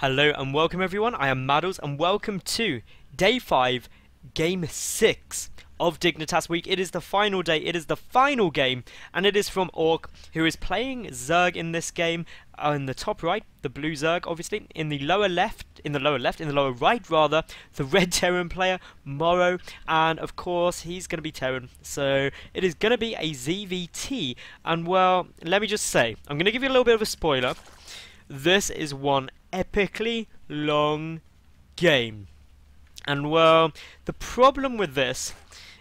Hello and welcome everyone, I am Madals and welcome to Day 5, Game 6 of Dignitas Week. It is the final day, it is the final game, and it is from Ourk, who is playing Zerg in this game. In the top right, the blue Zerg, obviously. In the lower right rather, the red Terran player, MorroW, and of course, he's going to be Terran. So, it is going to be a ZvT, and well, let me just say, I'm going to give you a little bit of a spoiler. This is one epically long game. And well, the problem with this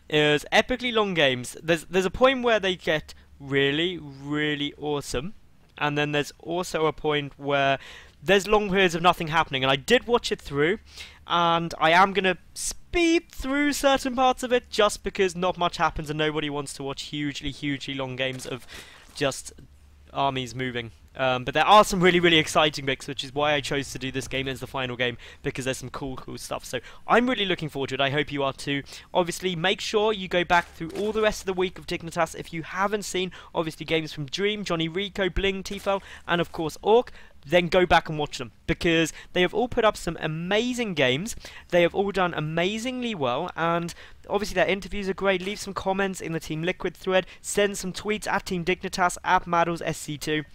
is epically long games, there's a point where they get really awesome, and then there's also a point where there's long periods of nothing happening. And I did watch it through, and I am going to speed through certain parts of it just because not much happens and nobody wants to watch hugely long games of just armies moving. But there are some really exciting bits, which is why I chose to do this game as the final game, because there's some cool stuff. So I'm really looking forward to it. I hope you are too. Obviously, make sure you go back through all the rest of the week of Dignitas if you haven't seen, obviously, games from Dream, Johnny Rico, Bling, Tfal, and of course Ourk. Then go back and watch them, because they have all put up some amazing games. They have all done amazingly well, and obviously their interviews are great. Leave some comments in the Team Liquid thread, send some tweets at Team Dignitas, at Madals SC2.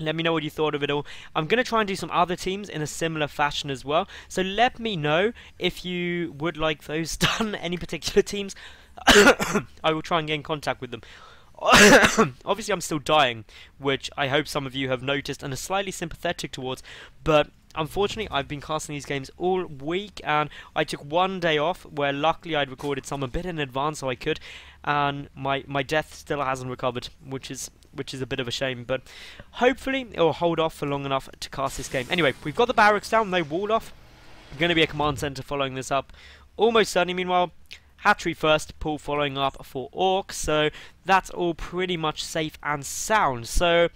Let me know what you thought of it all. I'm going to try and do some other teams in a similar fashion as well. So let me know if you would like those done, any particular teams. I will try and get in contact with them. Obviously I'm still dying, which I hope some of you have noticed and are slightly sympathetic towards, but unfortunately I've been casting these games all week, and I took one day off where luckily I'd recorded some a bit in advance so I could, and my death still hasn't recovered, which is a bit of a shame, but hopefully it will hold off for long enough to cast this game. Anyway, we've got the barracks down, no wall off. Going to be a command center following this up, almost certainly. Meanwhile, Hatchery first, Pool following up for Ourk, so that's all pretty much safe and sound. So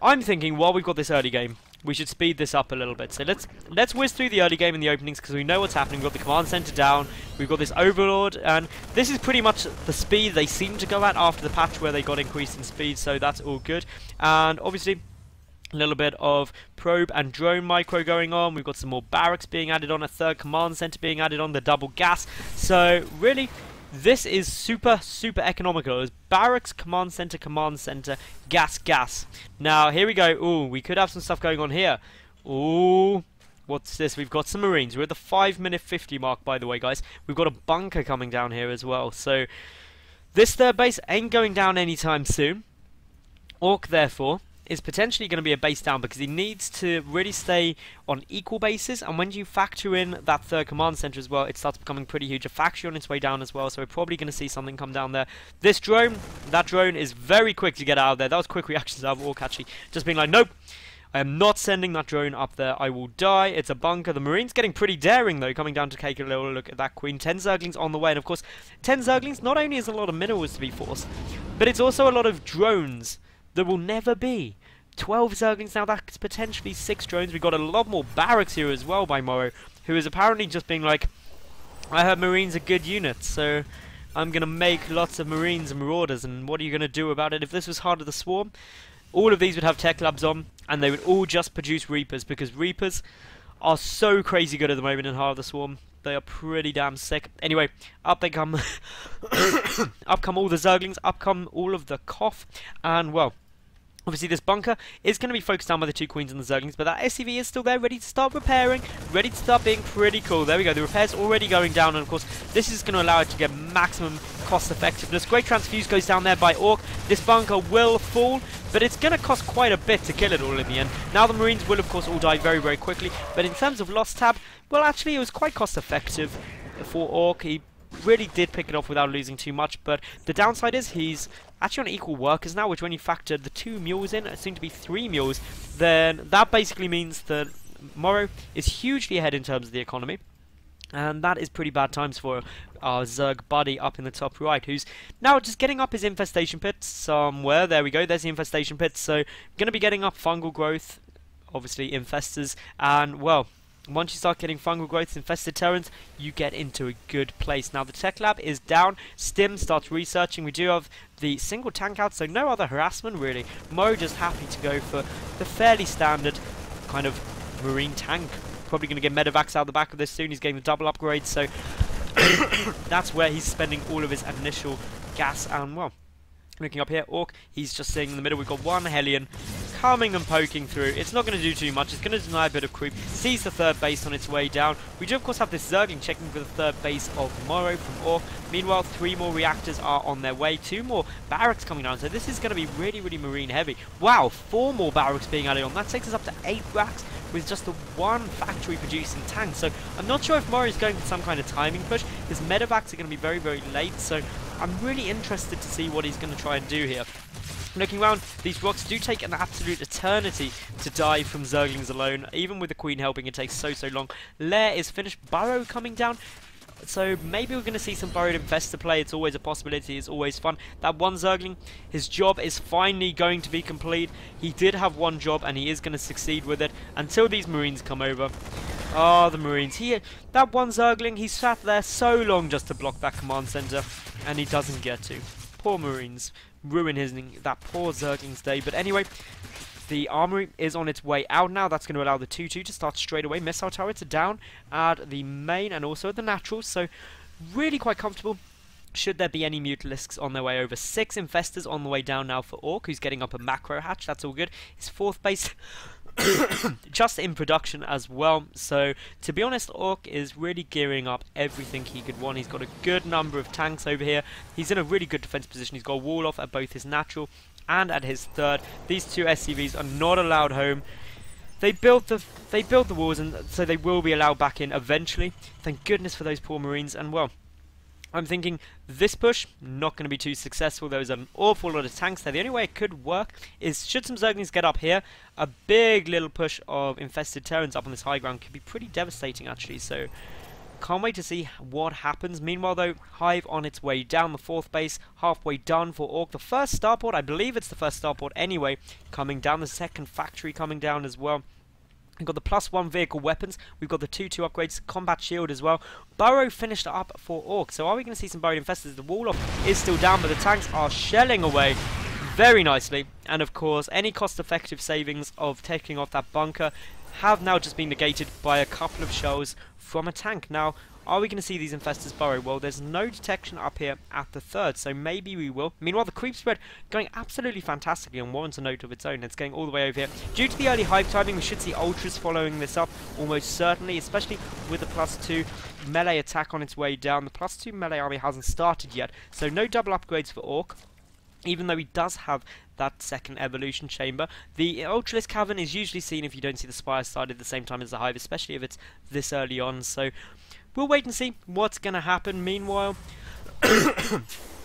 I'm thinking while we've got this early game, we should speed this up a little bit. So let's whiz through the early game and the openings, because we know what's happening. We've got the command center down, we've got this Overlord, and this is pretty much the speed they seem to go at after the patch where they got increased in speed, so that's all good. And obviously a little bit of probe and drone micro going on. We've got some more barracks being added on, a third command center being added on, the double gas. So really, this is super economical. It's barracks, command center, gas. Now here we go. Ooh, we could have some stuff going on here. Ooh, what's this? We've got some Marines. We're at the 5-minute 50 mark, by the way, guys. We've got a bunker coming down here as well. So this third base ain't going down anytime soon. Ourk, therefore, is potentially going to be a base down, because he needs to really stay on equal bases, and when you factor in that third command center as well, it starts becoming pretty huge. A factory on its way down as well, so we're probably going to see something come down there. This drone, that drone is very quick to get out of there. That was quick reactions out of Ourk, actually. Just being like, nope, I am not sending that drone up there. I will die. It's a bunker. The Marines getting pretty daring, though, coming down to take a little look at that Queen. 10 Zerglings on the way, and of course, 10 Zerglings not only is a lot of minerals to be forced, but it's also a lot of drones that will never be. 12 Zerglings, now that's potentially 6 drones. We've got a lot more barracks here as well by MorroW, who is apparently just being like, I heard Marines are good units, so I'm going to make lots of Marines and Marauders, and what are you going to do about it? If this was Heart of the Swarm, all of these would have tech labs on, and they would all just produce Reapers, because Reapers are so crazy good at the moment in Heart of the Swarm. They are pretty damn sick. Anyway, up they come. Up come all the Zerglings, up come all of the Koth, and well, obviously this bunker is going to be focused down by the 2 Queens and the Zerglings, but that SCV is still there, ready to start repairing, ready to start being pretty cool. There we go, the repair's already going down, and of course this is going to allow it to get maximum cost effectiveness. Great transfuse goes down there by Ourk. This bunker will fall, but it's going to cost quite a bit to kill it all in the end. Now the Marines will of course all die very quickly, but in terms of loss tab, well, actually it was quite cost effective for Ourk. He really did pick it off without losing too much, but the downside is he's actually on equal workers now, which when you factor the 2 mules in, it seemed to be 3 mules, then that basically means that MorroW is hugely ahead in terms of the economy, and that is pretty bad times for our Zerg buddy up in the top right, who's now just getting up his infestation pits somewhere. There we go, there's the infestation pits, so going to be getting up fungal growth, obviously infestors, and well, once you start getting fungal growths, infested Terrans, you get into a good place. Now the tech lab is down, Stim starts researching. We do have the single tank out, so no other harassment really. MorroW just happy to go for the fairly standard kind of Marine tank. Probably going to get medevacs out the back of this soon. He's getting the double upgrade, so that's where he's spending all of his initial gas. And, well, looking up here, Ourk, he's just sitting in the middle. We've got one Hellion coming and poking through. It's not going to do too much. It's going to deny a bit of creep. Sees the third base on its way down. We do, of course, have this Zergling checking for the third base of MorroW from Ourk. Meanwhile, 3 more reactors are on their way. 2 more barracks coming down. So this is going to be really, really marine heavy. Wow, 4 more barracks being added on. That takes us up to 8 racks with just the 1 factory producing tank. So I'm not sure if MorroW is going for some kind of timing push. His medevacs are going to be very, very late. So I'm really interested to see what he's going to try and do here. Looking around, these rocks do take an absolute eternity to die from Zerglings alone. Even with the Queen helping, it takes so long. Lair is finished. Burrow coming down. So maybe we're going to see some Burrowed Infestor play. It's always a possibility. It's always fun. That one Zergling, his job is finally going to be complete. He did have one job and he is going to succeed with it until these Marines come over. Oh, the Marines. That one Zergling, he sat there so long just to block that command center and he doesn't get to. Poor Marines. Ruin that poor Zergling's day. But anyway, the armory is on its way out now. That's going to allow the 2-2 to start straight away. Missile turrets are down at the main and also at the naturals. So really quite comfortable. Should there be any Mutalisks on their way over. 6 Infestors on the way down now for Ourk, who's getting up a macro hatch. That's all good. His 4th base just in production as well. So to be honest, Ourk is really gearing up everything he could want. He's got a good number of tanks over here. He's in a really good defense position. He's got a wall off at both his natural and at his 3rd. These 2 SCVs are not allowed home. They built the walls, and so they will be allowed back in eventually. Thank goodness for those poor Marines. And well, I'm thinking this push, not going to be too successful. There's an awful lot of tanks there. The only way it could work is should some Zerglings get up here, a big little push of infested Terrans up on this high ground could be pretty devastating actually. So can't wait to see what happens. Meanwhile though, Hive on its way down, the 4th base halfway done for Ourk. The first starport, I believe it's the first starport anyway, coming down. The 2nd factory coming down as well. We've got the +1 vehicle weapons. We've got the 2-2 upgrades, combat shield as well. Burrow finished up for Ourk. So are we going to see some Burrowed Infestors? The wall off is still down, but the tanks are shelling away very nicely. And of course, any cost-effective savings of taking off that bunker have now just been negated by a couple of shells from a tank. Now, are we going to see these Infestors burrow? Well, there's no detection up here at the 3rd, so maybe we will. Meanwhile, the creep spread going absolutely fantastically and warrants a note of its own. It's going all the way over here. Due to the early Hive timing, we should see Ultras following this up almost certainly, especially with the +2 melee attack on its way down. The +2 melee army hasn't started yet, so no double upgrades for Ourk. Even though he does have that 2nd evolution chamber. The Ultralisk Cavern is usually seen if you don't see the Spire started at the same time as the Hive, especially if it's this early on. So we'll wait and see what's going to happen. Meanwhile, I'm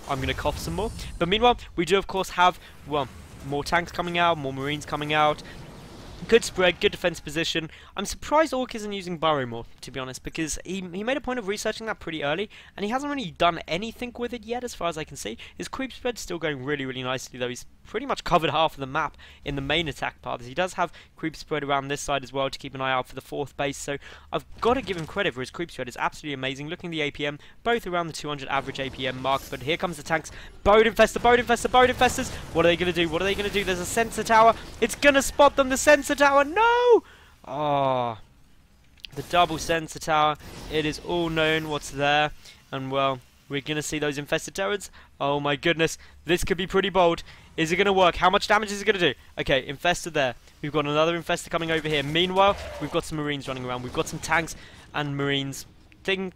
going to cough some more. But meanwhile, we do of course have, well, more tanks coming out, more Marines coming out. Good spread, good defense position. I'm surprised Ourk isn't using Burrow more, to be honest, because he made a point of researching that pretty early, and he hasn't really done anything with it yet, as far as I can see. His creep spread's still going really, really nicely, though. He's pretty much covered half of the map in the main attack paths. He does have creep spread around this side as well to keep an eye out for the 4th base, so I've got to give him credit for his creep spread. It's absolutely amazing. Looking at the APM, both around the 200 average APM mark, but here comes the tanks. Burrowed Infestor, Burrowed Infestor, Burrowed Infestors. What are they going to do? What are they going to do? There's a sensor tower. It's going to spot them. The sensor tower. No! Oh, the double sensor tower. It is all known what's there. And well, we're going to see those infested Terrans. Oh my goodness. This could be pretty bold. Is it going to work? How much damage is it going to do? Okay, infested there. We've got another infestor coming over here. Meanwhile, we've got some Marines running around. We've got some tanks and Marines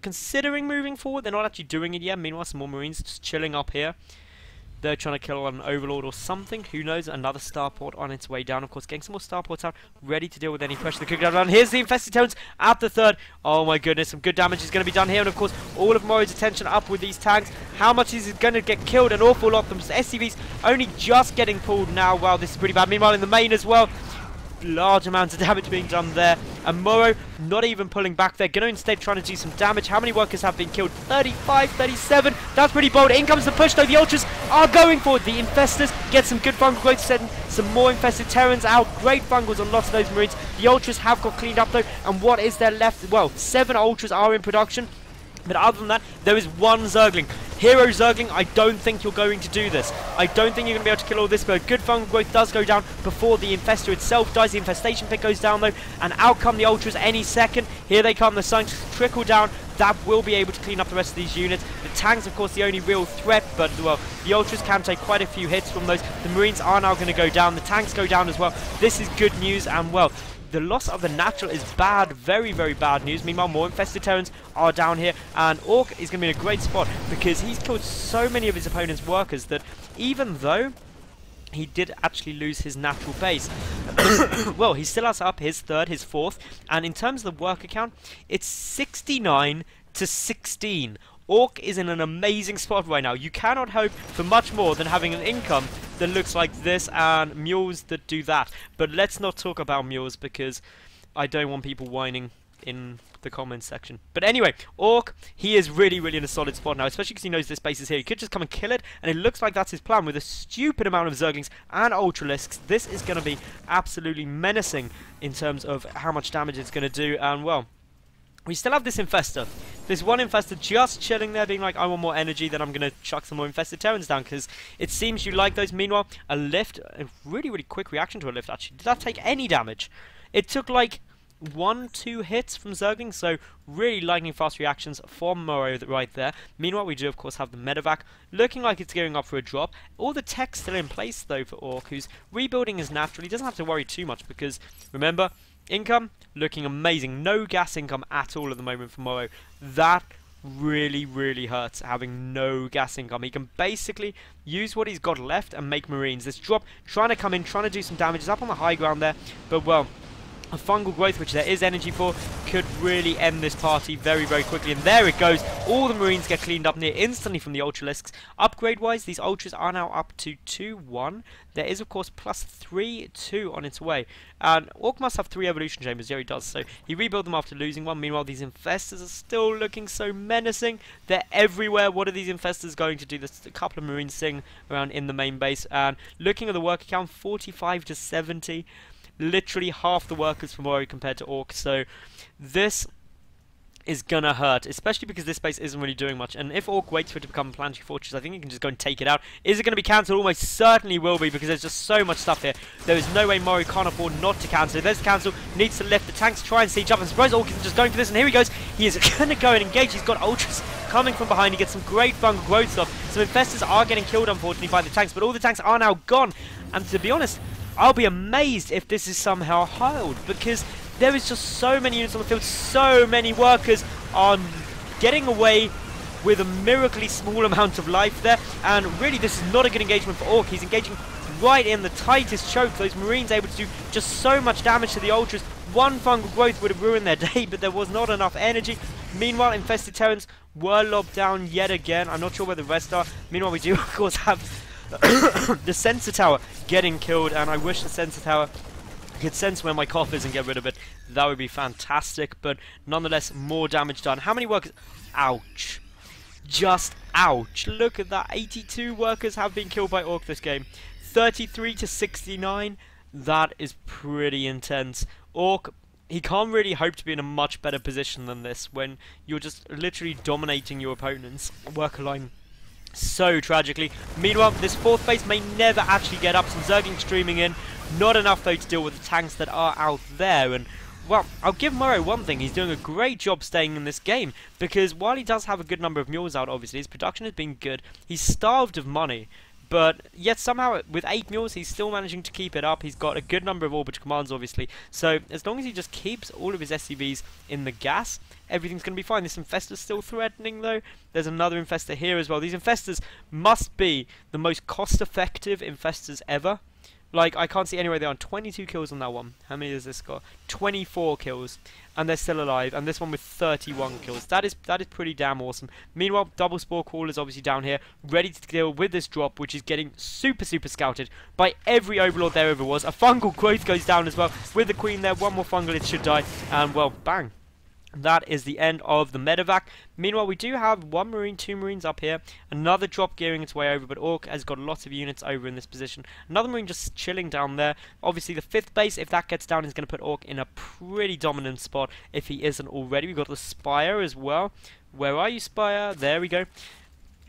considering moving forward. They're not actually doing it yet. Meanwhile, some more Marines just chilling up here. They're trying to kill an Overlord or something. Who knows? Another starport on its way down. Of course, getting some more starports out, ready to deal with any pressure that could go down. Here's the infested Terrans at the 3rd. Oh my goodness, some good damage is going to be done here. And of course, all of MorroW's attention up with these tanks. How much is it going to get killed? An awful lot. The SCVs only just getting pulled now. Wow, this is pretty bad. Meanwhile, in the main as well, large amounts of damage being done there. And MorroW not even pulling back there. Gonna instead trying to do some damage. How many workers have been killed? 35, 37. That's pretty bold. In comes the push though. The Ultras are going for it. The Infestors get some good fungal growth, sending some more infested Terrans out. Great fungals on lots of those Marines. The Ultras have got cleaned up though. And what is there left? Well, 7 Ultras are in production. But other than that, there is one Zergling. Hero Zergling, I don't think you're going to do this. I don't think you're going to be able to kill all this, but good fungal growth does go down before the Infestor itself dies. The Infestation Pit goes down though, and out come the Ultras any second. Here they come, the Sunks trickle down. That will be able to clean up the rest of these units. The tanks, of course, the only real threat, but, well, the Ultras can take quite a few hits from those. The Marines are now going to go down. The tanks go down as well. This is good news, and, well, the loss of the natural is bad, very, very bad news. Meanwhile, more infested Terrans are down here, and Ourk is going to be in a great spot because he's killed so many of his opponent's workers that even though he did actually lose his natural base, well, he still has up his third, his fourth, and in terms of the worker count, it's 69 to 16. Ourk is in an amazing spot right now. You cannot hope for much more than having an income that looks like this and mules that do that. But let's not talk about mules because I don't want people whining in the comments section. But anyway, Ourk, he is really, really in a solid spot now, especially because he knows this base is here. He could just come and kill it, and it looks like that's his plan with a stupid amount of Zerglings and Ultralisks. This is going to be absolutely menacing in terms of how much damage it's going to do, and well, we still have this Infestor. There's one Infestor just chilling there being like, I want more energy, then I'm going to chuck some more Infested Terrans down, because it seems you like those. Meanwhile, a lift, a really, really quick reaction to a lift actually. Did that take any damage? It took like 1-2 hits from Zergling, so really lightning fast reactions from MorroW right there. Meanwhile, we do of course have the medevac looking like it's gearing up for a drop. All the tech's still in place though for Ourk, who's rebuilding his natural. He doesn't have to worry too much because, remember, income looking amazing. No gas income at all at the moment for MorroW. That really, really hurts, having no gas income. He can basically use what he's got left and make Marines. This drop trying to come in, trying to do some damage. It's up on the high ground there, but well, a fungal growth, which there is energy for, could really end this party very, very quickly. And there it goes. All the Marines get cleaned up near instantly from the Ultralisks. Upgrade-wise, these Ultras are now up to 2-1. There is, of course, plus 3-2 on its way. And Ourk must have 3 evolution chambers. Yeah, he does. So he rebuilt them after losing one. Meanwhile, these Infestors are still looking so menacing. They're everywhere. What are these Infestors going to do? There's a couple of Marines sitting around in the main base. And looking at the worker count, 45 to 70. Literally half the workers from MorroW compared to Ourk, so this is gonna hurt, especially because this base isn't really doing much. And if Ourk waits for it to become a planetary fortress, I think he can just go and take it out. Is it going to be cancelled? Almost certainly will be, because there's just so much stuff here. There is no way MorroW can't afford not to cancel. There's the cancel, needs to lift the tanks, try and siege up. I'm surprised Ourk isn't just going for this, and here he goes. He is going to go and engage. He's got Ultras coming from behind. He gets some great fungal growth stuff. Some Infestors are getting killed, unfortunately, by the tanks, but all the tanks are now gone. And to be honest, I'll be amazed if this is somehow held, because there is just so many units on the field, so many workers are getting away with a miraculously small amount of life there, and really this is not a good engagement for Ourk. He's engaging right in the tightest choke. Those Marines able to do just so much damage to the Ultras. One fungal growth would have ruined their day, but there was not enough energy. Meanwhile, infested Terrans were lobbed down yet again. I'm not sure where the rest are. Meanwhile, we do of course have the sensor tower getting killed, and I wish the sensor tower could sense where my cough is and get rid of it. That would be fantastic, but nonetheless, more damage done. How many workers? Ouch. Just ouch. Look at that. 82 workers have been killed by Ourk this game. 33 to 69. That is pretty intense. Ourk, he can't really hope to be in a much better position than this when you're just literally dominating your opponent's worker line so tragically. Meanwhile, this fourth base may never actually get up. Some Zergling streaming in. Not enough though to deal with the tanks that are out there. And well, I'll give MorroW one thing. He's doing a great job staying in this game, because while he does have a good number of mules out, obviously his production has been good. He's starved of money, but yet somehow with 8 mules he's still managing to keep it up. He's got a good number of orbital commands, obviously, so as long as he just keeps all of his SCVs in the gas, everything's going to be fine. This Infestor's still threatening though. There's another Infestor here as well. These Infestors must be the most cost-effective Infestors ever. Like, I can't see any way they are. 22 kills on that one. How many has this got? 24 kills. And they're still alive. And this one with 31 kills. That is pretty damn awesome. Meanwhile, double spore crawlers obviously down here, ready to deal with this drop, which is getting super, super scouted by every overlord there ever was. A fungal growth goes down as well. With the queen there, one more fungal, it should die. And, well, bang. That is the end of the medevac. Meanwhile, we do have 1 Marine, 2 Marines up here. Another drop gearing its way over, but Ourk has got lots of units over in this position. Another Marine just chilling down there. Obviously, the 5th base, if that gets down, is going to put Ourk in a pretty dominant spot if he isn't already. We've got the Spire as well. Where are you, Spire? There we go.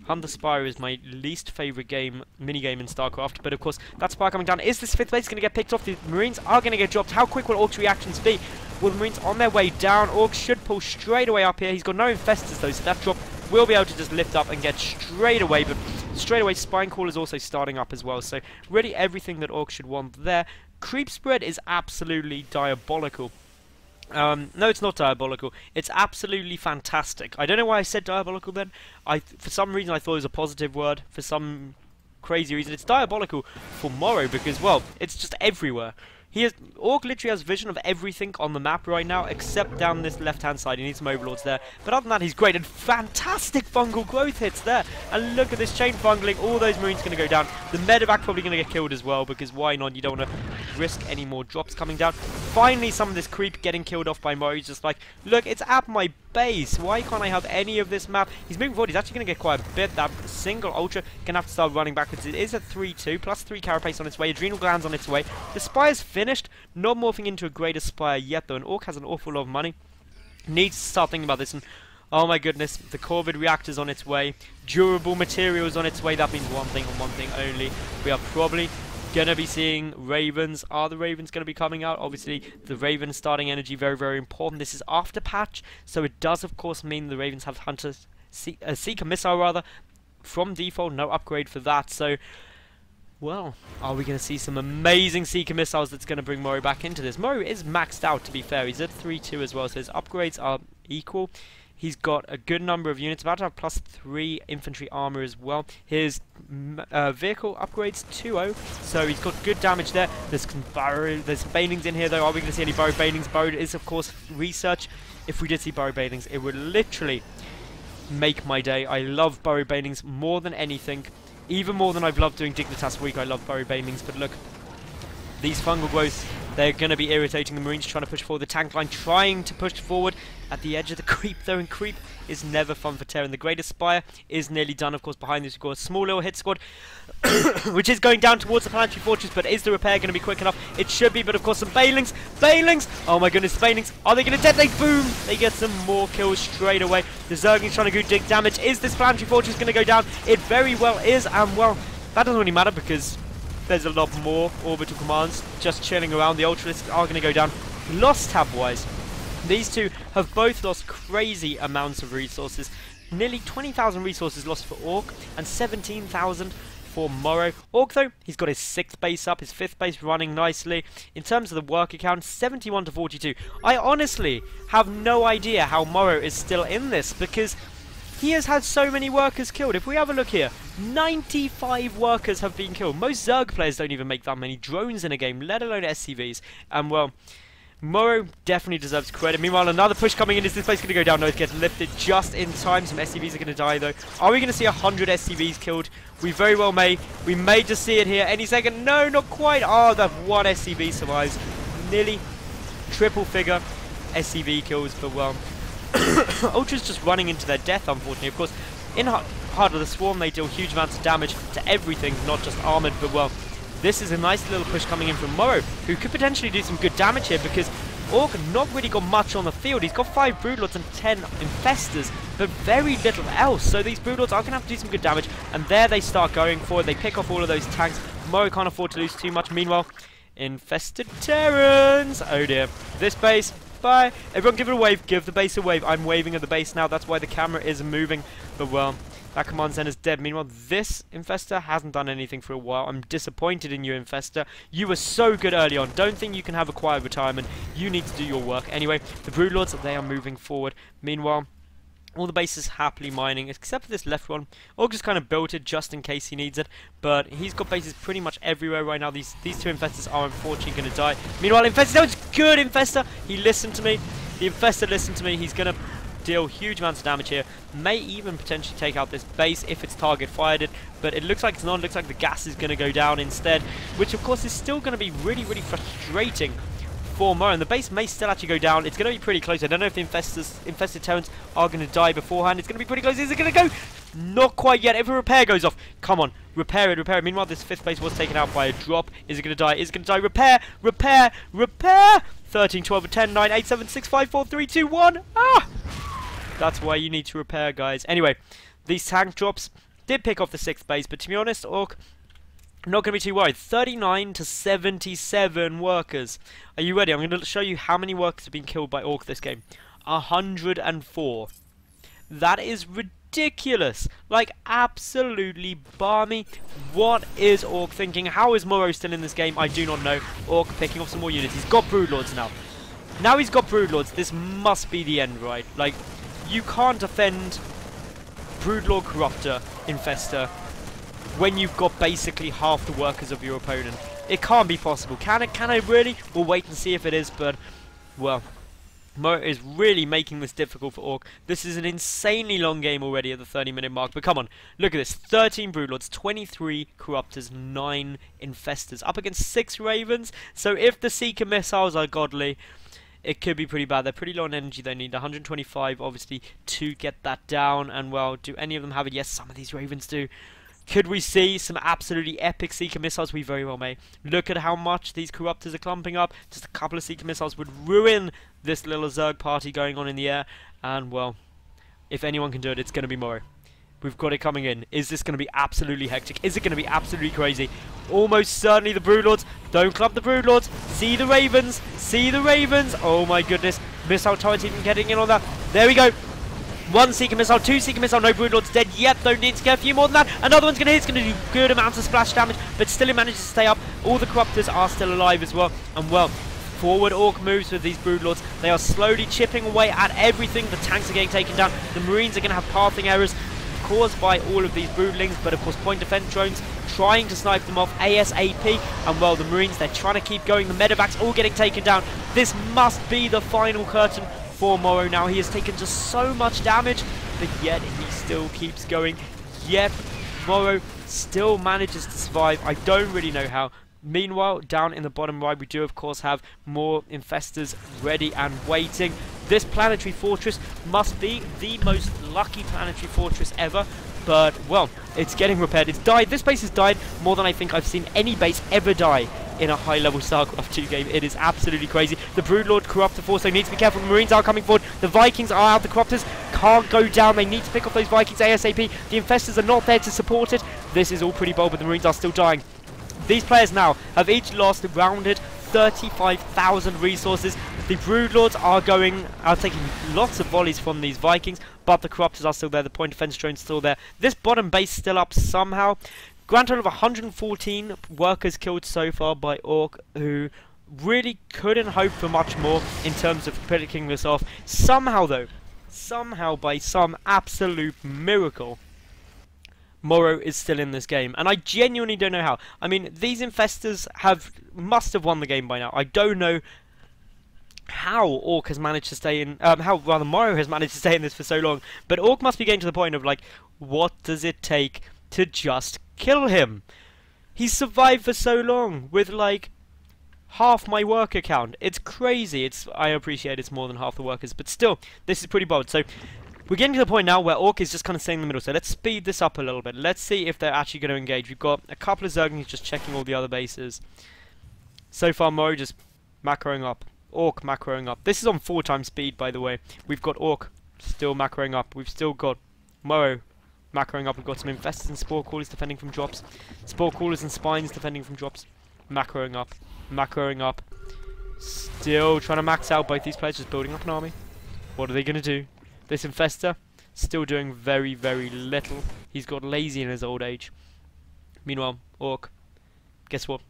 Hunt the Spire is my least favourite mini-game in StarCraft, but of course, that Spire coming down. Is this 5th base going to get picked off? The Marines are going to get dropped. How quick will Ourk's reactions be? Will the Marines on their way down? Ourk should pull straight away up here. He's got no infestors though, so that drop will be able to just lift up and get straight away, but straight away Spine Call is also starting up as well, so really everything that Ourk should want there. Creep spread is absolutely diabolical. No, it's not diabolical. It's absolutely fantastic. I don't know why I said diabolical then. For some reason I thought it was a positive word. For some crazy reason, it's diabolical for MorroW because, well, it's just everywhere. Ourk literally has vision of everything on the map right now, except down this left-hand side. He needs some overlords there. But other than that, he's great. And fantastic fungal growth hits there. And look at this chain fungling. All those Marines going to go down. The medevac probably going to get killed as well, because why not? You don't want to risk any more drops coming down. Finally, some of this creep getting killed off by MorroW. He's just like, look, it's at my base. Why can't I have any of this map? He's moving forward. He's actually going to get quite a bit. That single Ultra going to have to start running backwards. It is a 3-2, plus 3 carapace on its way. Adrenal glands on its way. The Spire's finished. Not morphing into a greater Spire yet, though. And Ourk has an awful lot of money. Needs to start thinking about this. And oh my goodness, the Corvid reactor's on its way. Durable materials on its way. That means one thing and one thing only. We are probably going to be seeing Ravens. Are the Ravens going to be coming out? Obviously, the Raven starting energy, very, very important. This is after patch, so it does, of course, mean the Ravens have Hunters, Seeker Missile, rather. From default, no upgrade for that, so well, are we going to see some amazing Seeker Missiles that's going to bring MorroW back into this? MorroW is maxed out, to be fair. He's at 3-2 as well, so his upgrades are equal. He's got a good number of units, about to have plus 3 infantry armor as well. His vehicle upgrades 2-0, so he's got good damage there. There's Banelings in here, though. Are we going to see any Burrowed Banelings? Burrowed is, of course, research. If we did see Burrowed Banelings, it would literally make my day. I love Burrowed Banelings more than anything. Even more than I've loved doing Dignitas Week, I love Burrowed Banelings. But look, these fungal growths, they're going to be irritating the Marines, trying to push forward the tank line, trying to push forward at the edge of the creep, though, and creep is never fun for Terran. The Greater Spire is nearly done, of course. Behind this, we've got a small little hit squad, which is going down towards the Planetary Fortress, but is the repair going to be quick enough? It should be, but of course, some Banelings! Banelings! Oh my goodness, Banelings! Are they going to detonate? Boom! They get some more kills straight away. The Zerglings trying to go dig damage. Is this Planetary Fortress going to go down? It very well is, and well, that doesn't really matter because there's a lot more orbital commands just chilling around. The Ultralisks are going to go down. Lost tab-wise, these two have both lost crazy amounts of resources. Nearly 20,000 resources lost for Ourk and 17,000 for MorroW. Ourk, though, he's got his 6th base up, his 5th base running nicely. In terms of the worker count, 71 to 42. I honestly have no idea how MorroW is still in this, because he has had so many workers killed. If we have a look here, 95 workers have been killed. Most Zerg players don't even make that many drones in a game, let alone SCVs. And well, MorroW definitely deserves credit. Meanwhile, another push coming in. Is this place going to go down? No, it gets lifted just in time. Some SCVs are going to die, though. Are we going to see 100 SCVs killed? We very well may. We may just see it here any second. No, not quite. Oh, that one SCV survives. Nearly triple figure SCV kills, but well, Ultra's just running into their death, unfortunately. Of course, in Heart of the Swarm, they deal huge amounts of damage to everything, not just armoured, but well, this is a nice little push coming in from MorroW, who could potentially do some good damage here, because Ourk not really got much on the field. He's got 5 Broodlords and 10 Infestors, but very little else. So these Broodlords are going to have to do some good damage, and there they start going for it. They pick off all of those tanks. MorroW can't afford to lose too much. Meanwhile, infested Terrans. Oh dear. This base. Bye. Everyone give it a wave. Give the base a wave. I'm waving at the base now. That's why the camera is moving. But well, that command center's dead. Meanwhile, this Infestor hasn't done anything for a while. I'm disappointed in you, Infestor. You were so good early on. Don't think you can have a quiet retirement. You need to do your work. Anyway, the Broodlords, they are moving forward. Meanwhile, all the bases happily mining, except for this left one. Ourk just kind of built it just in case he needs it, but he's got bases pretty much everywhere right now. These two Infestors are unfortunately going to die. Meanwhile, Infestor, that was good, Infestor! He listened to me. The Infestor listened to me. He's going to deal huge amounts of damage here. May even potentially take out this base if its target fired it, but it looks like it's not. It looks like the gas is going to go down instead, which of course is still going to be really, really frustrating for MorroW, and the base may still actually go down. It's going to be pretty close. I don't know if the infested Terrans are going to die beforehand. It's going to be pretty close. Is it going to go? Not quite yet. If a repair goes off, come on, repair it, repair it. Meanwhile, this 5th base was taken out by a drop. Is it going to die? Is it going to die? Repair, repair, repair. 13, 12, 10, 9, 8, 7, 6, 5, 4, 3, 2, 1. Ah! That's why you need to repair, guys. Anyway, these tank drops, Did pick off the 6th base, but to be honest, Ourk, not going to be too worried. 39 to 77 workers. Are you ready? I'm going to show you how many workers have been killed by Ourk this game. 104. That is ridiculous. Like, absolutely balmy. What is Ourk thinking? How is MorroW still in this game? I do not know. Ourk picking off some more units. He's got Broodlords now. Now he's got Broodlords. This must be the end, right? Like, you can't defend Broodlord Corruptor Infestor when you've got basically half the workers of your opponent. It can't be possible. Can it? Can it really? We'll wait and see if it is, but, well, MorroW is really making this difficult for Ourk. This is an insanely long game already at the 30-minute mark, but come on, look at this. 13 Broodlords, 23 Corruptors, 9 Infestors, up against 6 Ravens. So if the Seeker missiles are godly, it could be pretty bad. They're pretty low on energy. They need 125, obviously, to get that down. And, well, do any of them have it? Yes, some of these Ravens do. Could we see some absolutely epic Seeker missiles? We very well may. Look at how much these Corruptors are clumping up. Just a couple of Seeker missiles would ruin this little Zerg party going on in the air. And, well, if anyone can do it, it's going to be MorroW. We've got it coming in. Is this going to be absolutely hectic? Is it going to be absolutely crazy? Almost certainly the Broodlords. Don't clump the Broodlords. See the Ravens. See the Ravens. Oh, my goodness. Missile turrets even getting in on that. There we go. 1 Seeker missile, 2 Seeker missile, no Broodlord's dead yet, though needs to get a few more than that. Another one's going to hit, it's going to do good amounts of splash damage, but still it manages to stay up. All the Corruptors are still alive as well, and well, forward Ourk moves with these Broodlords. They are slowly chipping away at everything. The tanks are getting taken down. The Marines are going to have pathing errors caused by all of these Broodlings, but of course point defense drones trying to snipe them off ASAP, and well, the Marines, they're trying to keep going. The medevacs all getting taken down. This must be the final curtain for MorroW now. He has taken just so much damage, but yet he still keeps going. Yet MorroW still manages to survive. I don't really know how. Meanwhile, down in the bottom right, we do of course have more Infestors ready and waiting. This planetary fortress must be the most lucky planetary fortress ever. But, well, it's getting repaired. It's died. This base has died more than I think I've seen any base ever die in a high-level StarCraft 2 game. It is absolutely crazy. The Broodlord Corruptor force, they need to be careful. The Marines are coming forward. The Vikings are out. The Corruptors can't go down. They need to pick off those Vikings ASAP. The Infestors are not there to support it. This is all pretty bold, but the Marines are still dying. These players now have each lost a rounded 35,000 resources. The Broodlords are taking lots of volleys from these Vikings, but the Corruptors are still there. The point defense drone's still there. This bottom base still up somehow. Grand total of 114 workers killed so far by Ourk, who really couldn't hope for much more in terms of picking this off. Somehow though, by some absolute miracle, MorroW is still in this game, and I genuinely don't know how. I mean, these Infestors must have won the game by now. I don't know how Ourk has managed to stay in, MorroW has managed to stay in this for so long, but Ourk must be getting to the point of, like, what does it take to just kill him? He's survived for so long with, like, half my worker count. It's crazy. I appreciate it's more than half the workers, but still, this is pretty bold. So we're getting to the point now where Ourk is just kind of staying in the middle, so let's speed this up a little bit. Let's see if they're actually going to engage. We've got a couple of Zerglings just checking all the other bases. So far, MorroW just macroing up. Ourk macroing up. This is on 4 times speed, by the way. We've got Ourk still macroing up. We've still got MorroW macroing up. We've got some Infestors and Spore Callers defending from drops. Spore Callers and Spines defending from drops. Macroing up. Macroing up. Still trying to max out both these players, just building up an army. What are they going to do? This Infestor, still doing very, very little. He's got lazy in his old age. Meanwhile, Ourk, guess what?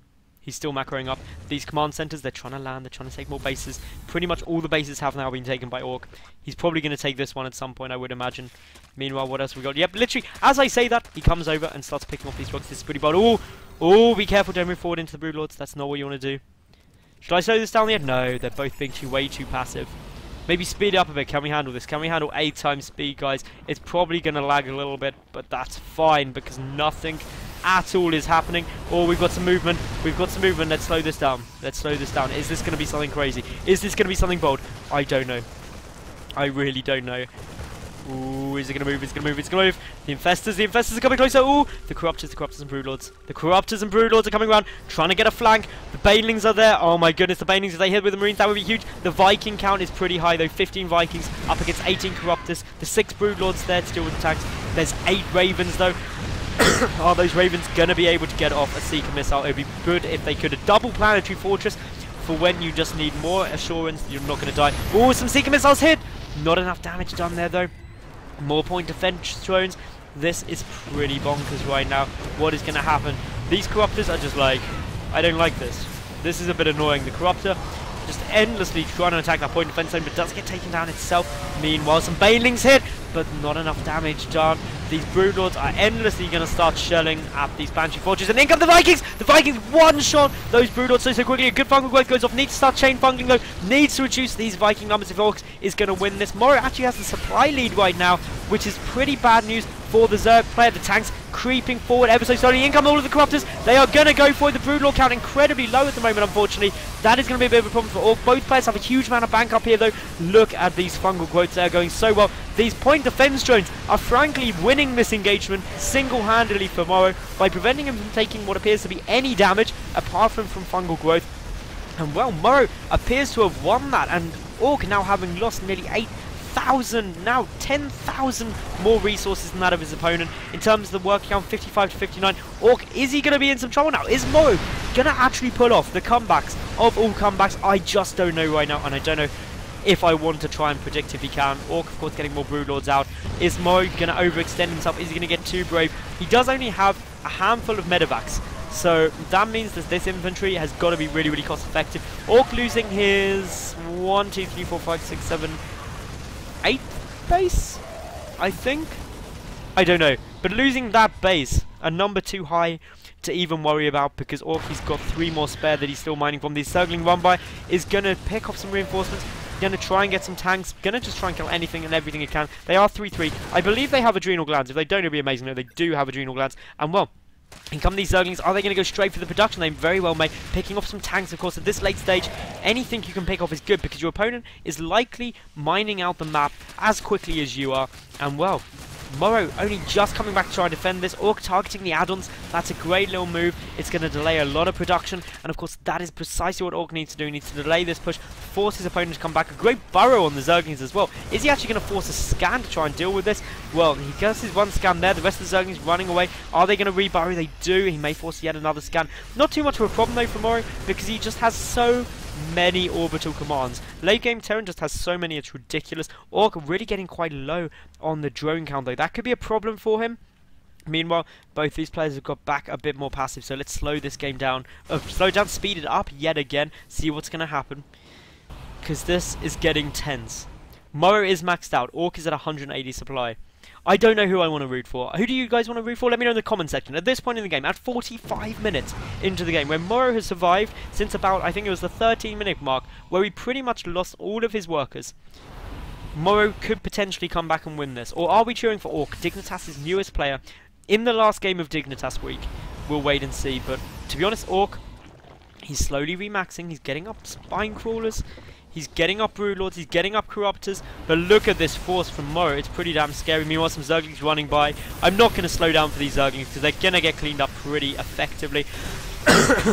He's still macroing up. These command centers, they're trying to land, they're trying to take more bases. Pretty much all the bases have now been taken by Ourk. He's probably going to take this one at some point, I would imagine. Meanwhile, what else have we got? Yep, literally, as I say that, he comes over and starts picking off these rocks. This is pretty bold. Oh, be careful, don't move forward into the Broodlords. That's not what you want to do. Should I slow this down yet? No, they're both being way too passive. Maybe speed up a bit. Can we handle this? Can we handle 8 times speed, guys? It's probably going to lag a little bit, but that's fine because nothing at all is happening. Oh, we've got some movement. We've got some movement. Let's slow this down. Let's slow this down. Is this going to be something crazy? Is this going to be something bold? I don't know. I really don't know. Ooh, is it going to move? It's going to move. It's going to move. The Infestors are coming closer. Ooh, the Corruptors and Broodlords. The Corruptors and Broodlords are coming around, trying to get a flank. The Banelings are there. Oh my goodness, the Banelings, if they hit with the Marines, that would be huge. The Viking count is pretty high though. 15 Vikings up against 18 Corruptors. The 6 Broodlords there to deal with the tanks. There's 8 Ravens though. Are those Ravens going to be able to get off a Seeker missile? It would be good if they could. A double planetary fortress for when you just need more assurance that you're not going to die. Oh, some Seeker missiles hit! Not enough damage done there though. More point defense drones. This is pretty bonkers right now. What is going to happen? These Corruptors are just like, I don't like this. This is a bit annoying. The Corruptor just endlessly trying to attack that point defense zone, but does get taken down itself. Meanwhile, some Banelings hit, but not enough damage done. These Broodlords are endlessly going to start shelling at these Banshee Forges, and in come the Vikings! The Vikings one-shot those Broodlords so quickly. A good fungal growth goes off. Needs to start chain fungling though. Needs to reduce these Viking numbers if Ourk is going to win this. MorroW actually has the supply lead right now, which is pretty bad news for the Zerg player. The tanks creeping forward ever so slowly. In come all of the Corruptors. They are going to go for it. The Broodlord count incredibly low at the moment, unfortunately. That is going to be a bit of a problem for Ourk. Both players have a huge amount of bank up here, though. Look at these fungal growths. They are going so well. These point defense drones are frankly winning this engagement single-handedly for MorroW by preventing him from taking what appears to be any damage apart from fungal growth. And well, MorroW appears to have won that, and Ourk now having lost nearly 8,000, now 10,000 more resources than that of his opponent. In terms of the work count, 55 to 59. Ourk, is he going to be in some trouble now? Is MorroW going to actually pull off the comebacks of all comebacks? I just don't know right now, and I don't know if I want to try and predict if he can. Ourk, of course, getting more Broodlords out. Is MorroW going to overextend himself? Is he going to get too brave? He does only have a handful of medevacs, so that means that this infantry has got to be really, really cost effective. Ourk losing his 1, 2, 3, 4, 5, 6, 7, 8th base, I think. I don't know, but losing that base, a number too high to even worry about, because Ourk, he's got 3 more spare that he's still mining from. The circling run by is going to pick up some reinforcements, going to try and get some tanks, going to just try and kill anything and everything it can. They are 3-3. I believe they have adrenal glands. If they don't, it would be amazing. No, they do have adrenal glands. And well, in come these Zerglings. Are they going to go straight for the production? They very well may. Picking off some tanks, of course, at this late stage. Anything you can pick off is good, because your opponent is likely mining out the map as quickly as you are. And well, MorroW only just coming back to try and defend this. Ourk targeting the add-ons. That's a great little move. It's going to delay a lot of production. And of course, that is precisely what Ourk needs to do. He needs to delay this push, force his opponent to come back. A great burrow on the Zerglings as well. Is he actually going to force a scan to try and deal with this? Well, he gets his one scan there. The rest of the Zerglings running away. Are they going to re-burrow? They do. He may force yet another scan. Not too much of a problem though for MorroW, because he just has so many orbital commands. Late game Terran just has so many, it's ridiculous. Ourk really getting quite low on the drone count though. That could be a problem for him. Meanwhile, both these players have got back a bit more passive, so let's slow this game down. Slow down, speed it up yet again, see what's going to happen, because this is getting tense. MorroW is maxed out. Ourk is at 180 supply. I don't know who I want to root for. Who do you guys want to root for? Let me know in the comment section. At this point in the game, at 45 minutes into the game, where MorroW has survived since about, I think it was the 13-minute mark, where he pretty much lost all of his workers. MorroW could potentially come back and win this. Or are we cheering for Ourk, Dignitas' newest player, in the last game of Dignitas week? We'll wait and see. But to be honest, Ourk, he's slowly remaxing. He's getting up spine crawlers. He's getting up Broodlords, he's getting up Corruptors, but look at this force from MorroW. It's pretty damn scary. Meanwhile, some Zerglings running by. I'm not going to slow down for these Zerglings, because they're going to get cleaned up pretty effectively.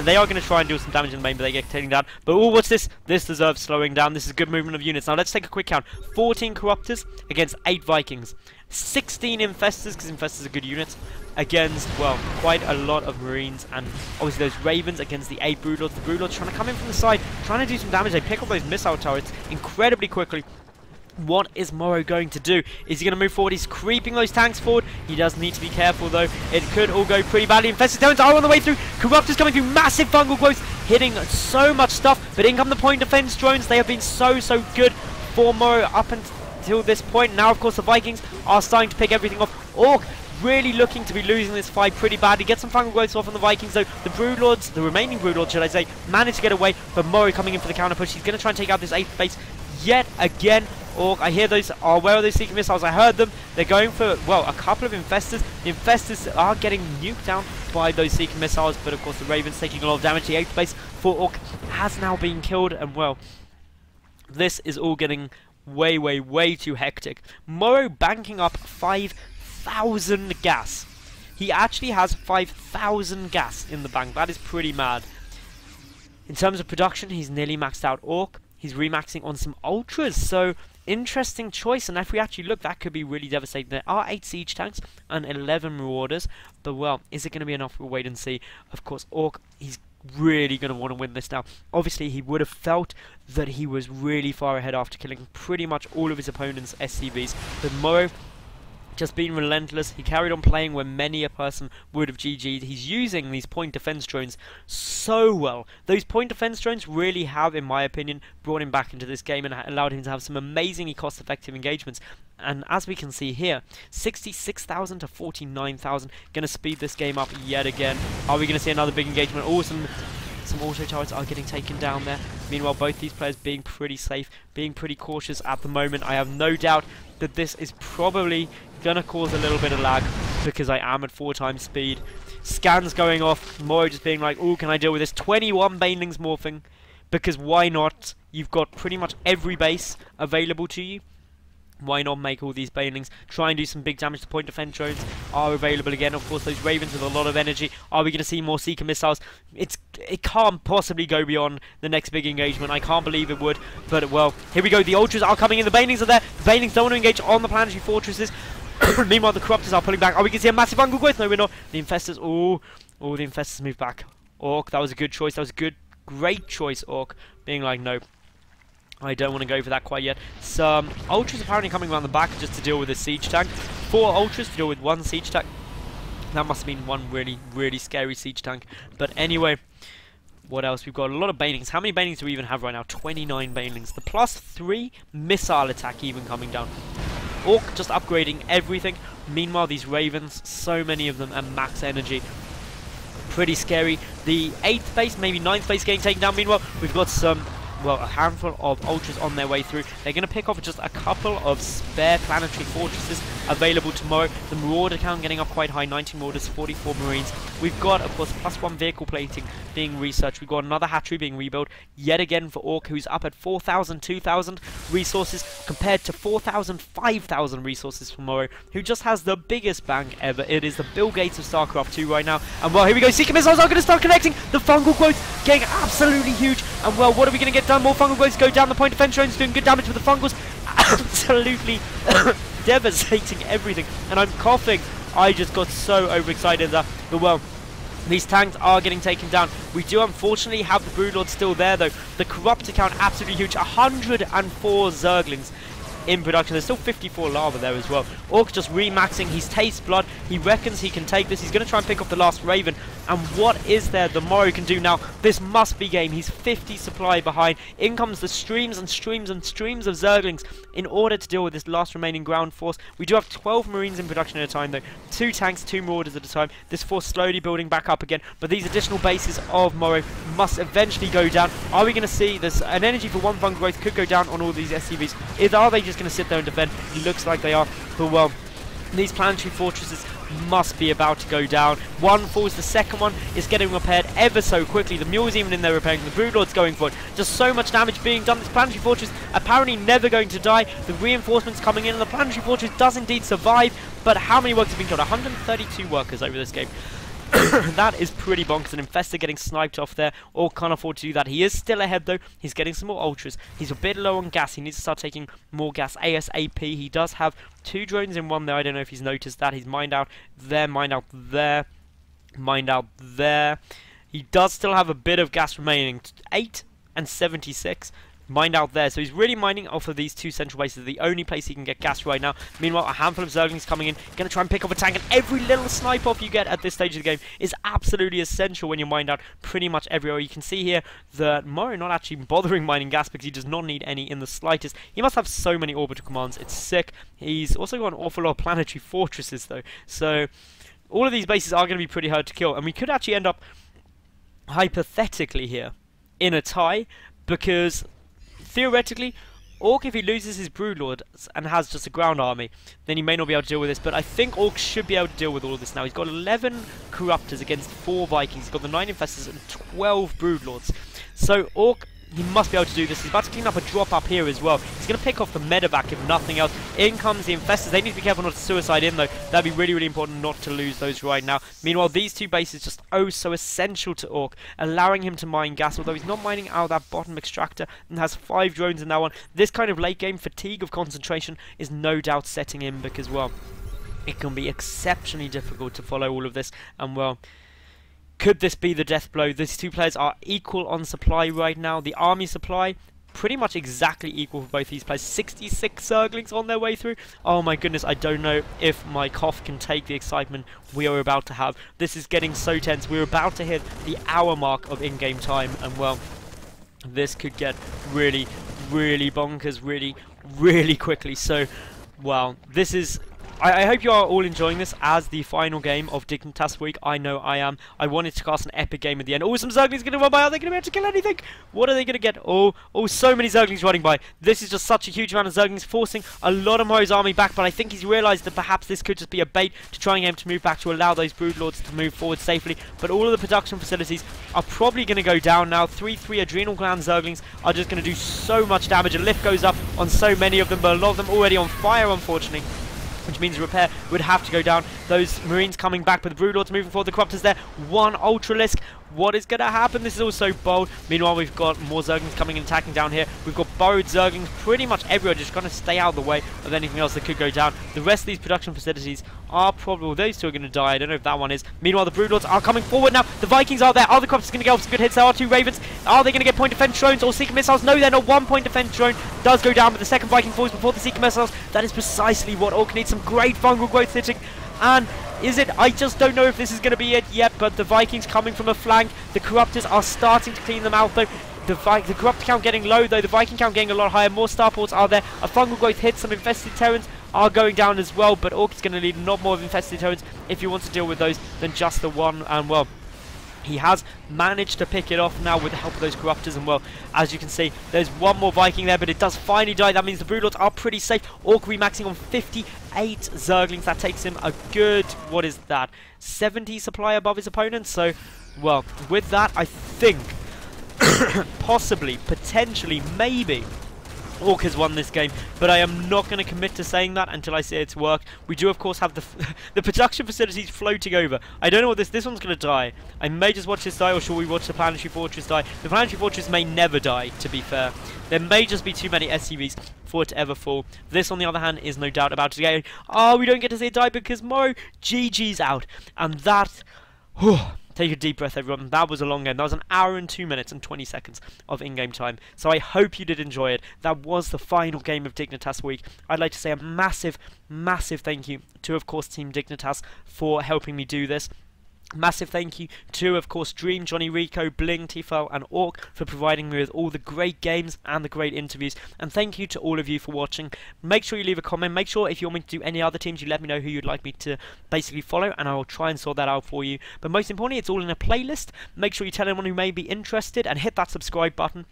They are going to try and do some damage in the main, but they get taken down. But oh, what's this? This deserves slowing down. This is good movement of units. Now, let's take a quick count. 14 Corruptors against 8 Vikings. 16 Infestors, because Infestors are good units, against, well, quite a lot of Marines, and obviously those Ravens against the 8 Broodlords. The Broodlords trying to come in from the side, trying to do some damage. They pick up those missile turrets incredibly quickly. What is MorroW going to do? Is he going to move forward? He's creeping those tanks forward. He does need to be careful, though. It could all go pretty badly. Infested Terrans are on the way through. Corruptors coming through. Massive fungal growth, hitting so much stuff. But in come the point defense drones. They have been so good for MorroW up until this point. Now, of course, the Vikings are starting to pick everything off. Ourk really looking to be losing this fight pretty badly. Get some fungal growths off on the Vikings, though. The Broodlords, the remaining Broodlords, should I say, managed to get away. But MorroW coming in for the counter push. He's going to try and take out this 8th base yet again. Ourk, I hear those. Oh, where are those Seeker missiles? I heard them. They're going for, well, a couple of Infestors. The Infestors are getting nuked down by those Seeker missiles, but of course the Ravens taking a lot of damage. The 8th base for Ourk has now been killed, and well, this is all getting way too hectic. MorroW banking up 5,000 gas. He actually has 5,000 gas in the bank. That is pretty mad. In terms of production, he's nearly maxed out Ourk. He's remaxing on some ultras, so interesting choice, and if we actually look, that could be really devastating. There are 8 siege tanks and 11 marauders, but well, is it going to be enough? We'll wait and see. Of course, Ourk, he's really going to want to win this now. Obviously, he would have felt that he was really far ahead after killing pretty much all of his opponent's SCVs, but MorroW just being relentless. He carried on playing where many a person would have GG'd. He's using these point defense drones so well. Those point defense drones really have, in my opinion, brought him back into this game and allowed him to have some amazingly cost-effective engagements. And as we can see here, 66,000 to 49,000. Going to speed this game up yet again. Are we going to see another big engagement? Awesome. Some auto turrets are getting taken down there. Meanwhile, both these players being pretty safe, being pretty cautious at the moment. I have no doubt that this is probably going to cause a little bit of lag because I am at 4 times speed. Scans going off. MorroW just being like, oh, can I deal with this? 21 banelings morphing, because why not? You've got pretty much every base available to you. Why not make all these banelings? Try and do some big damage. The point defense drones are available again. Of course, those ravens with a lot of energy. Are we going to see more seeker missiles? It can't possibly go beyond the next big engagement. I can't believe it would. But, well, here we go. The ultras are coming in. The banelings are there. The banelings don't want to engage on the planetary fortresses. Meanwhile, the corruptors are pulling back. Are we going to see a massive fungal growth? No, we're not. The infestors. Oh, the infestors move back. Ourk, that was a good choice. That was a great choice, Ourk. Being like, no, I don't want to go for that quite yet. Some ultras apparently coming around the back just to deal with this siege tank. 4 ultras to deal with 1 siege tank. That must have been one really, really scary siege tank. But anyway, what else? We've got a lot of banelings. How many banelings do we even have right now? 29 banelings. The +3 missile attack even coming down. Ourk just upgrading everything. Meanwhile, these ravens, so many of them, and max energy. Pretty scary. The 8th base, maybe 9th base getting taken down. Meanwhile, we've got some, well, a handful of ultras on their way through. They're going to pick off just a couple of spare planetary fortresses available tomorrow. The marauder count getting up quite high, 19 marauders, 44 marines. We've got, of course, +1 vehicle plating being researched. We've got another hatchery being rebuilt yet again for Ourk, who's up at 4,000, 2,000 resources compared to 4,000, 5,000 resources for MorroW, who just has the biggest bank ever. It is the Bill Gates of StarCraft 2 right now. And well, here we go. Seeker missiles are going to start connecting. The fungal growth getting absolutely huge. And well, what are we going to get done? More fungal growths go down. The point defense drones doing good damage with the fungals. Absolutely devastating everything. And I'm coughing. I just got so overexcited that, but well, these tanks are getting taken down. We do unfortunately have the Broodlord still there though. The corruptor count absolutely huge. 104 Zerglings in production. There's still 54 lava there as well. Ourk just remaxing. He's taste blood. He reckons he can take this. He's going to try and pick off the last Raven. And what is there the MorroW can do now? This must be game. He's 50 supply behind. In comes the streams and streams and streams of Zerglings in order to deal with this last remaining ground force. We do have 12 Marines in production at a time though. 2 tanks, 2 Marauders at a time. This force slowly building back up again. But these additional bases of MorroW must eventually go down. Are we going to see this? An energy for 1 fungal growth could go down on all these SCVs. Are they just going to sit there and defend? It looks like they are. But well, these planetary fortresses must be about to go down. One falls, the second one is getting repaired ever so quickly. The mule's even in there repairing, the Broodlord's going for it. Just so much damage being done. This planetary fortress apparently never going to die. The reinforcements coming in, and the planetary fortress does indeed survive. But how many workers have been killed? 132 workers over this game. That is pretty bonkers. An infestor getting sniped off there. Ourk can't afford to do that. He is still ahead though. He's getting some more ultras. He's a bit low on gas. He needs to start taking more gas ASAP. He does have 2 drones in one there. I don't know if he's noticed that. He's mined out there, mined out there, mined out there. He does still have a bit of gas remaining. 8 and 76. Mined out there, so he's really mining off of these 2 central bases, the only place he can get gas right now. Meanwhile, a handful of Zerglings coming in, going to try and pick off a tank, and every little snipe off you get at this stage of the game is absolutely essential when you're mined out pretty much everywhere. You can see here that MorroW not actually bothering mining gas because he does not need any in the slightest. He must have so many orbital commands, it's sick. He's also got an awful lot of planetary fortresses though, so all of these bases are going to be pretty hard to kill, and we could actually end up hypothetically here in a tie, because theoretically, Ourk, if he loses his Broodlord and has just a ground army, then he may not be able to deal with this. But I think Ourk should be able to deal with all of this now. He's got 11 Corruptors against 4 Vikings. He's got the 9 Infestors and 12 Broodlords. So Ourk He must be able to do this. He's about to clean up a drop up here as well. He's going to pick off the medevac if nothing else. In comes the infestors. They need to be careful not to suicide in though. That'd be really, really important not to lose those right now. Meanwhile, these two bases just so essential to Ourk, allowing him to mine gas, although he's not mining out of that bottom extractor and has 5 drones in that one. This kind of late game fatigue of concentration is no doubt setting in because, well, it can be exceptionally difficult to follow all of this, and well, could this be the death blow? These two players are equal on supply right now. The army supply pretty much exactly equal for both these players. 66 Zerglings on their way through. Oh my goodness, I don't know if my cough can take the excitement we are about to have. This is getting so tense. We're about to hit the hour mark of in-game time, and well, this could get really, really bonkers really quickly. So, well, this is... I hope you are all enjoying this as the final game of Dignitas week. I know I am. I wanted to cast an epic game at the end. Oh, some Zerglings going to run by. Are they going to be able to kill anything? What are they going to get? Oh, so many Zerglings running by. This is just such a huge amount of Zerglings, forcing a lot of MorroW's army back. But I think he's realised that perhaps this could just be a bait to try and get him to move back to allow those Broodlords to move forward safely. But all of the production facilities are probably going to go down now. 3-3 Adrenal Gland Zerglings are just going to do so much damage. A lift goes up on so many of them, but a lot of them already on fire, unfortunately, which means repair would have to go down. Those Marines coming back, but the Broodlords moving forward. The Corruptors there. 1 Ultralisk. What is going to happen? This is also bold. Meanwhile, we've got more Zerglings coming and attacking down here. We've got burrowed Zerglings pretty much everywhere, just going to stay out of the way of anything else that could go down. The rest of these production facilities are probably... Well, those two are going to die. I don't know if that one is. Meanwhile, the Broodlords are coming forward now. The Vikings are there. Are the Corruptors going to get off some good hits? There are 2 Ravens. Are they going to get point defense drones or Seeker missiles? No, they're not. 1 point defense drone does go down, but the second Viking falls before the Seeker missiles. That is precisely what Ourk needs. Some great fungal growth hitting. And is it? I just don't know if this is going to be it yet, but the Vikings coming from a flank. The Corruptors are starting to clean them out, though. The Corruptor count getting low, though. The Viking count getting a lot higher. More starports are there. A fungal growth hits. Some infested Terrans are going down as well, but Ourk is going to need a lot more of infested Terrans if he wants to deal with those than just the one. And, well, he has managed to pick it off now with the help of those Corruptors, and well, as you can see, there's 1 more Viking there, but it does finally die. That means the Broodlords are pretty safe. Ourk remaxing on 58 Zerglings. That takes him a good, what is that, 70 supply above his opponent. So, well, with that, I think, possibly, potentially, maybe, Ourk has won this game, but I am not going to commit to saying that until I see it's worked. We do, of course, have the production facilities floating over. I don't know what this one's going to die. I may just watch this die, or shall we watch the Planetary Fortress die? The Planetary Fortress may never die, to be fair. There may just be too many SCVs for it to ever fall. This, on the other hand, is no doubt about to get... Oh, we don't get to see it die because MorroW GG's out. And that... Take a deep breath, everyone. That was a long game. That was an hour and 2 minutes and 20 seconds of in-game time. So I hope you did enjoy it. That was the final game of Dignitas week. I'd like to say a massive, massive thank you to, of course, Team Dignitas for helping me do this. Massive thank you to, of course, Dream, Johnny Rico, Bling, Tifel and Ourk for providing me with all the great games and the great interviews. And thank you to all of you for watching. Make sure you leave a comment. Make sure if you want me to do any other teams, you let me know who you'd like me to basically follow, and I will try and sort that out for you. But most importantly, it's all in a playlist. Make sure you tell anyone who may be interested and hit that subscribe button.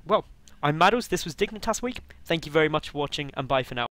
Well, I'm Madals. This was Dignitas Week. Thank you very much for watching, and bye for now.